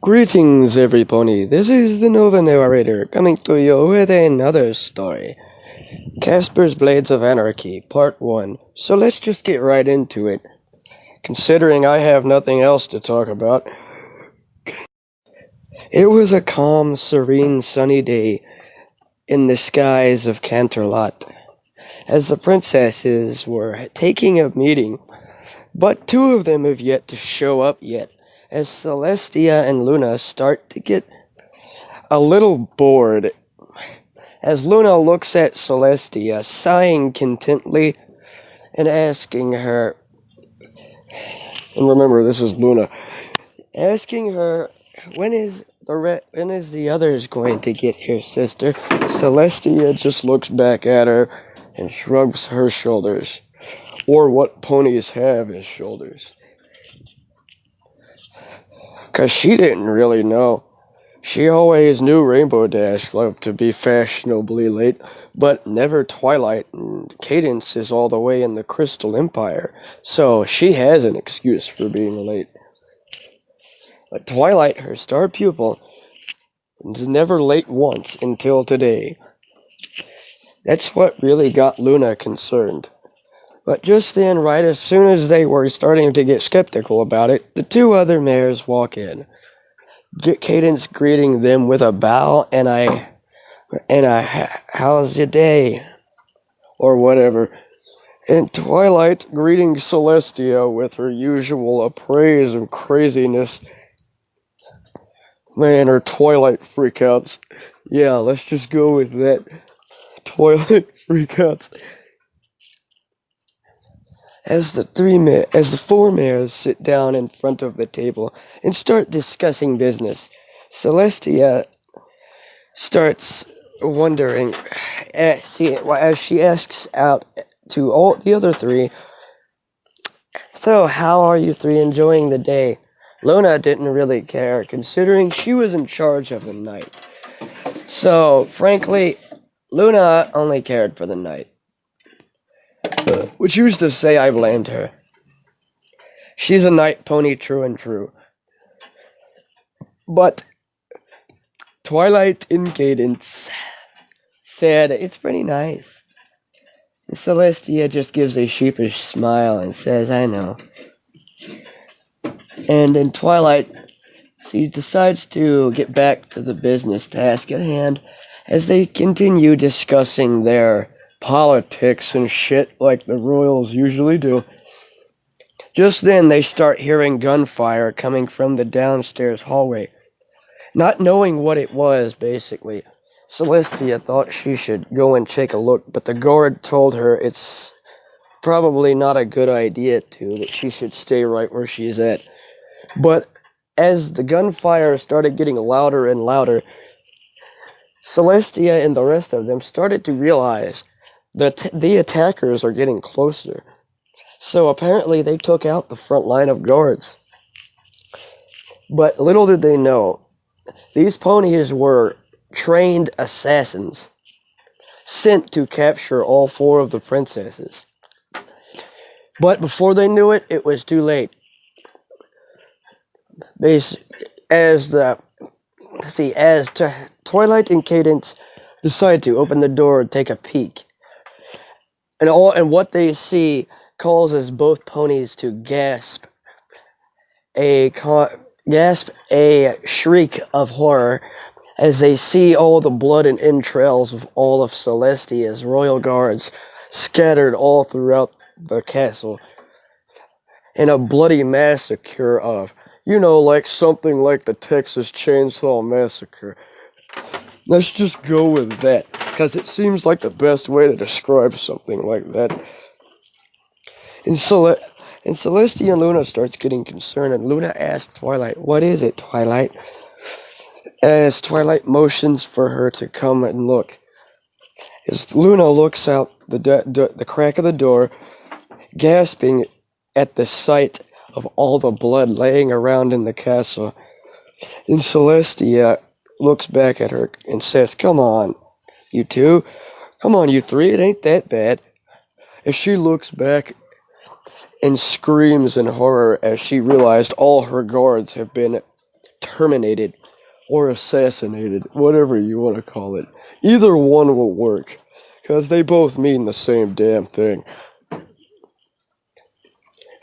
Greetings, everybody. This is the Nova Narrator coming to you with another story. Casper's Blades of Anarchy, Part 1. So let's just get right into it. Considering I have nothing else to talk about. It was a calm, serene, sunny day in the skies of Canterlot, as the princesses were taking a meeting, but two of them have yet to show up yet, as Celestia and Luna start to get a little bored, as Luna looks at Celestia, sighing contentedly and asking her, and remember this is Luna, asking her, when is the others going to get here, sister? Celestia just looks back at her and shrugs her shoulders, or what ponies have as shoulders, because she didn't really know. She always knew Rainbow Dash loved to be fashionably late, but never Twilight, and Cadence is all the way in the Crystal Empire, so she has an excuse for being late. But Twilight, her star pupil, is never late once until today. That's what really got Luna concerned. But just then, right as soon as they were starting to get skeptical about it, the two other mares walk in. Cadence greeting them with a bow and how's your day? Or whatever. And Twilight greeting Celestia with her usual appraise of craziness. Man, her Twilight freakouts. Yeah, let's just go with that. Twilight freakouts. As the four mares sit down in front of the table and start discussing business, Celestia starts wondering as she asks out to all the other three, so how are you three enjoying the day? Luna didn't really care, considering she was in charge of the night. So, frankly, Luna only cared for the night. Which used to say I blamed her. She's a night pony true and true. But Twilight and Cadence said it's pretty nice. And Celestia just gives a sheepish smile and says, I know. And in Twilight, she decides to get back to the business task at hand as they continue discussing their politics and shit like the royals usually do. Just then, they start hearing gunfire coming from the downstairs hallway. Not knowing what it was, basically, Celestia thought she should go and take a look, but the guard told her it's probably not a good idea that she should stay right where she's at. But as the gunfire started getting louder and louder, Celestia and the rest of them started to realize that the attackers are getting closer. So apparently they took out the front line of guards. But little did they know, these ponies were trained assassins sent to capture all four of the princesses. But before they knew it, it was too late. As Twilight and Cadence decide to open the door and take a peek, and what they see causes both ponies to gasp a shriek of horror as they see all the blood and entrails of all of Celestia's royal guards scattered all throughout the castle in a bloody massacre of, like something like the Texas Chainsaw Massacre. Let's just go with that, because it seems like the best way to describe something like that. And Celestia and Luna starts getting concerned, and Luna asks Twilight, what is it, Twilight? As Twilight motions for her to come and look. As Luna looks out the crack of the door, gasping at the sight of all the blood laying around in the castle, and Celestia looks back at her and says, come on, you two. Come on, you three. It ain't that bad. As she looks back and screams in horror as she realized all her guards have been terminated or assassinated, whatever you want to call it. Either one will work, because they both mean the same damn thing.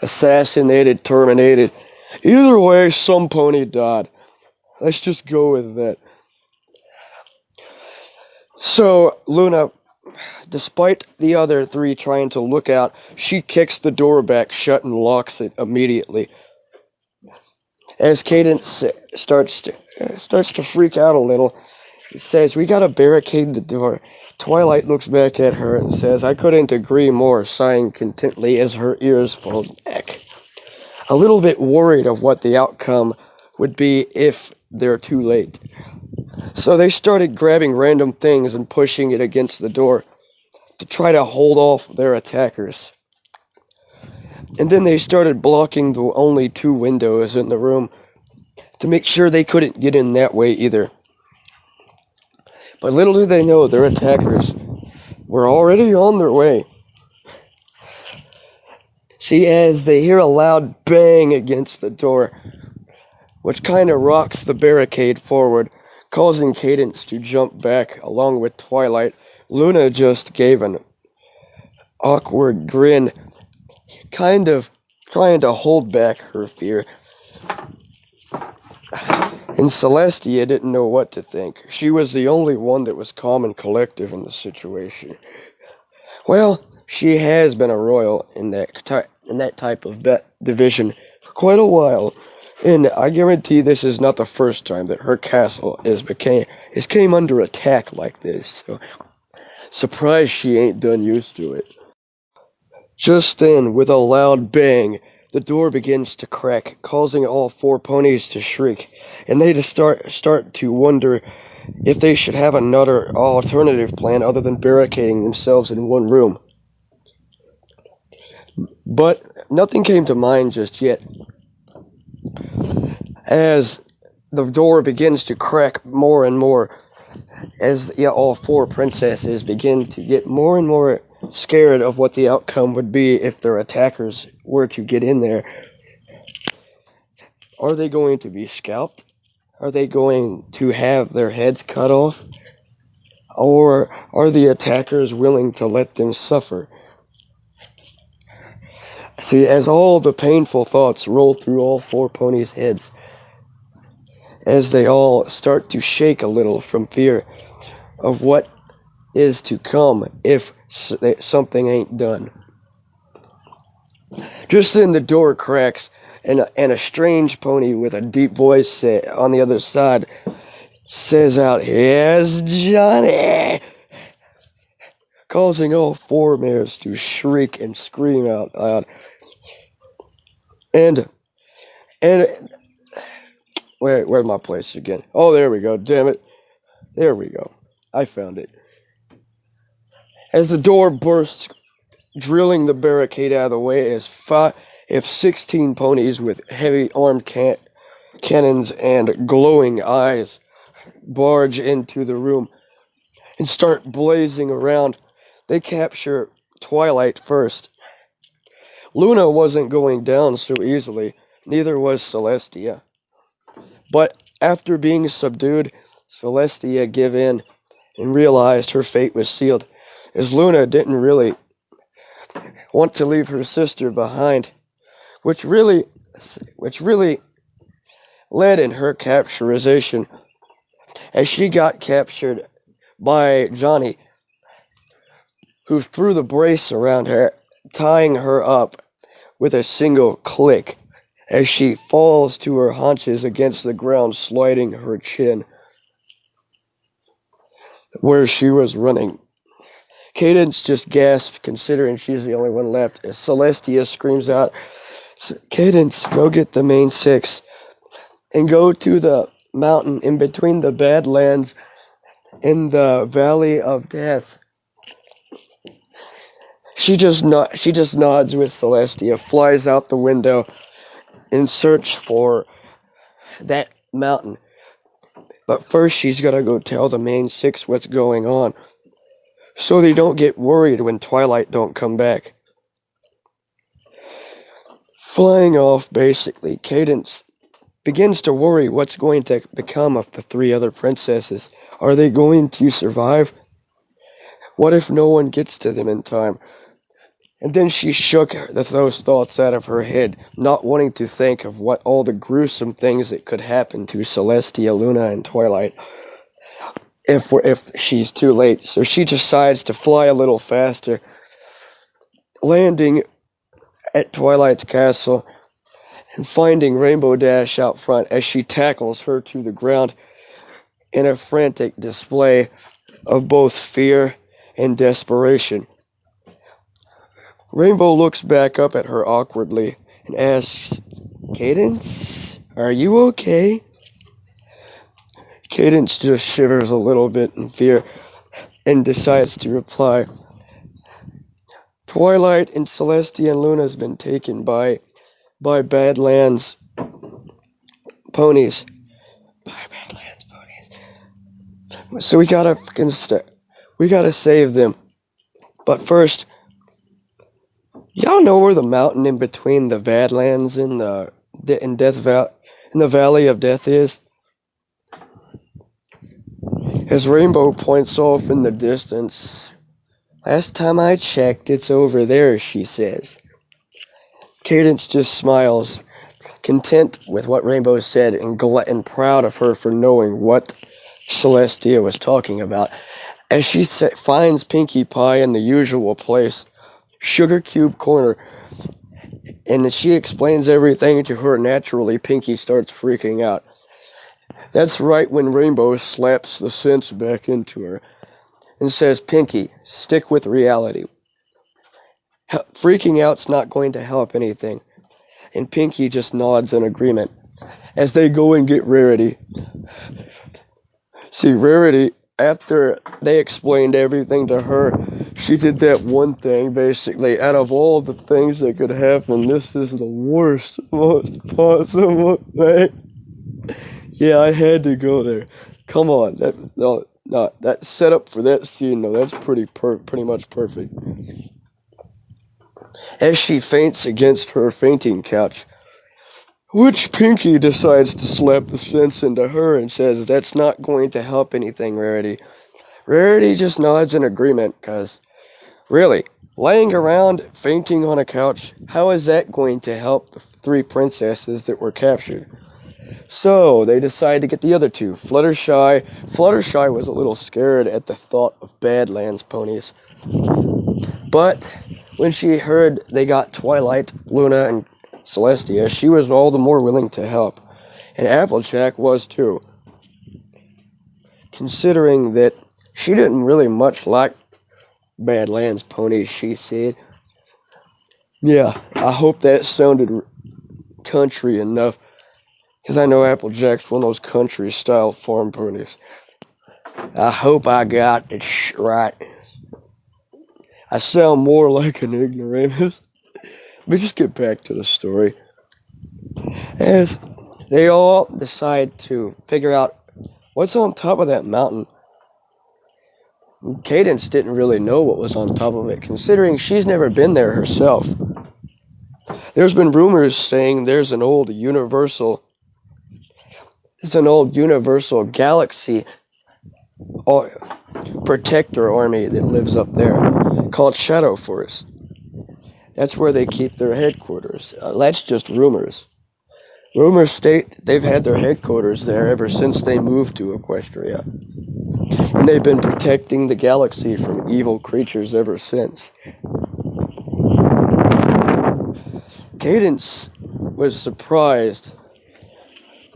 Assassinated, terminated. Either way, some pony died. Let's just go with that. So, Luna, despite the other three trying to look out, she kicks the door back shut and locks it immediately. As Cadence starts to freak out a little, he says, "We gotta barricade the door." Twilight looks back at her and says, "I couldn't agree more," sighing contentedly as her ears fall back. A little bit worried of what the outcome would be if they're too late. So they started grabbing random things and pushing it against the door to try to hold off their attackers. And then they started blocking the only two windows in the room to make sure they couldn't get in that way either. But little do they know, their attackers were already on their way. See, as they hear a loud bang against the door, which kind of rocks the barricade forward, causing Cadence to jump back along with Twilight, Luna just gave an awkward grin, kind of trying to hold back her fear. And Celestia didn't know what to think. She was the only one that was calm and collective in the situation. Well, she has been a royal in that type of division for quite a while, and I guarantee this is not the first time that her castle came under attack like this. So, surprised she ain't done used to it. Just then, with a loud bang, the door begins to crack, causing all four ponies to shriek, and they start to wonder if they should have another alternative plan other than barricading themselves in one room. But nothing came to mind just yet. As the door begins to crack more and more, as all four princesses begin to get more and more scared of what the outcome would be if their attackers were to get in there. Are they going to be scalped? Are they going to have their heads cut off? Or are the attackers willing to let them suffer? See, as all the painful thoughts roll through all four ponies' heads, as they all start to shake a little from fear of what is to come if something ain't done. Just then the door cracks, and a strange pony with a deep voice on the other side says out, "Yes, Johnny!" causing all four mares to shriek and scream out loud. And where's my place again? Oh, there we go, damn it. There we go. I found it. As the door bursts, drilling the barricade out of the way, as 16 ponies with heavy armed cannons and glowing eyes barge into the room and start blazing around. They capture Twilight first. Luna wasn't going down so easily, neither was Celestia. But after being subdued, Celestia gave in and realized her fate was sealed, as Luna didn't really want to leave her sister behind, which really led in her capturization, as she got captured by Johnny, who threw the brace around her, tying her up with a single click as she falls to her haunches against the ground, sliding her chin where she was running. Cadence just gasped, considering she's the only one left, as Celestia screams out, "Cadence, go get the main six and go to the mountain in between the Badlands and the Valley of Death." She just nods with Celestia, flies out the window in search for that mountain. But first she's gotta go tell the main six what's going on, so they don't get worried when Twilight don't come back. Flying off, basically, Cadence begins to worry what's going to become of the three other princesses. Are they going to survive? What if no one gets to them in time? And then she shook those thoughts out of her head, not wanting to think of what all the gruesome things that could happen to Celestia, Luna, and Twilight if she's too late. So she decides to fly a little faster, landing at Twilight's castle and finding Rainbow Dash out front as she tackles her to the ground in a frantic display of both fear and desperation. Rainbow looks back up at her awkwardly and asks, "Cadence, are you okay?" Cadence just shivers a little bit in fear and decides to reply, "Twilight and Celestia and Luna has been taken by Badlands ponies. By Badlands ponies. So we gotta save them. But first, y'all know where the mountain in between the Badlands and the Valley of Death is?" As Rainbow points off in the distance, "Last time I checked, it's over there," she says. Cadence just smiles, content with what Rainbow said and proud of her for knowing what Celestia was talking about, as she finds Pinkie Pie in the usual place, Sugar Cube Corner, and she explains everything to her. Naturally, Pinkie starts freaking out. That's right when Rainbow slaps the sense back into her and says, "Pinkie, stick with reality. Freaking out's not going to help anything." And Pinkie just nods in agreement as they go and get Rarity. See, Rarity, after they explained everything to her, she did that one thing, basically. Out of all the things that could happen, this is the worst, most possible thing. Yeah, I had to go there. Come on, that setup for that scene, no, that's pretty much perfect. As she faints against her fainting couch, which Pinkie decides to slap the sense into her and says, "That's not going to help anything, Rarity." Rarity just nods in agreement, because, really, laying around fainting on a couch, how is that going to help the three princesses that were captured? So they decide to get the other two, Fluttershy. Fluttershy was a little scared at the thought of Badlands ponies. But when she heard they got Twilight, Luna, and Celestia, she was all the more willing to help. And Applejack was too, considering that she didn't really much like Badlands ponies, she said. Yeah, I hope that sounded country enough, because I know Applejack's one of those country-style farm ponies. I hope I got it right. I sound more like an ignoramus. Let me just get back to the story. As they all decide to figure out what's on top of that mountain. Cadence didn't really know what was on top of it, considering she's never been there herself. There's been rumors saying there's an old universal galaxy protector army that lives up there, called Shadow Forest. That's where they keep their headquarters. That's just rumors. Rumors state they've had their headquarters there ever since they moved to Equestria. And they've been protecting the galaxy from evil creatures ever since. Cadence was surprised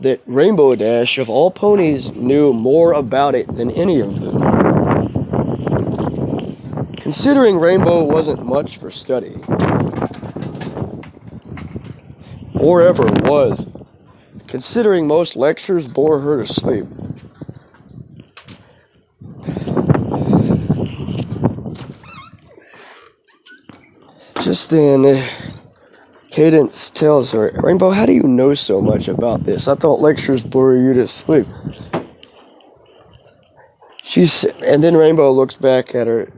that Rainbow Dash, of all ponies, knew more about it than any of them. Considering Rainbow wasn't much for studying, or ever was, considering most lectures bore her to sleep. Just then, Cadence tells her, "Rainbow, how do you know so much about this? I thought lectures bore you to sleep." And then Rainbow looks back at her,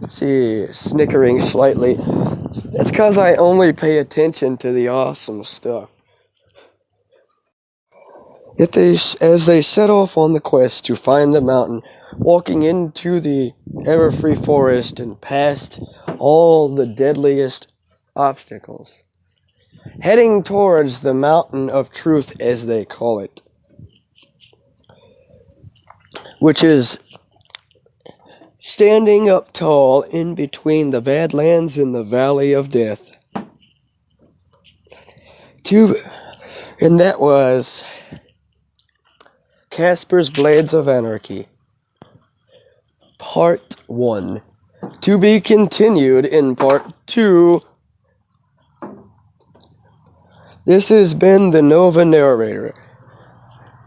snickering slightly. "That's because I only pay attention to the awesome stuff." As they set off on the quest to find the mountain, walking into the ever-free forest and past all the deadliest obstacles, heading towards the mountain of truth, as they call it, which is standing up tall in between the Badlands and the Valley of Death. And that was Casper's Blades of Anarchy, Part 1. To be continued in Part 2. This has been the Nova Narrator.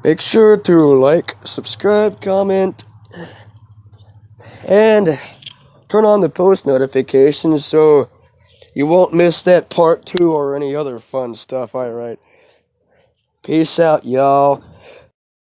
Make sure to like, subscribe, comment, and turn on the post notifications so you won't miss that Part 2 or any other fun stuff I write. Peace out, y'all.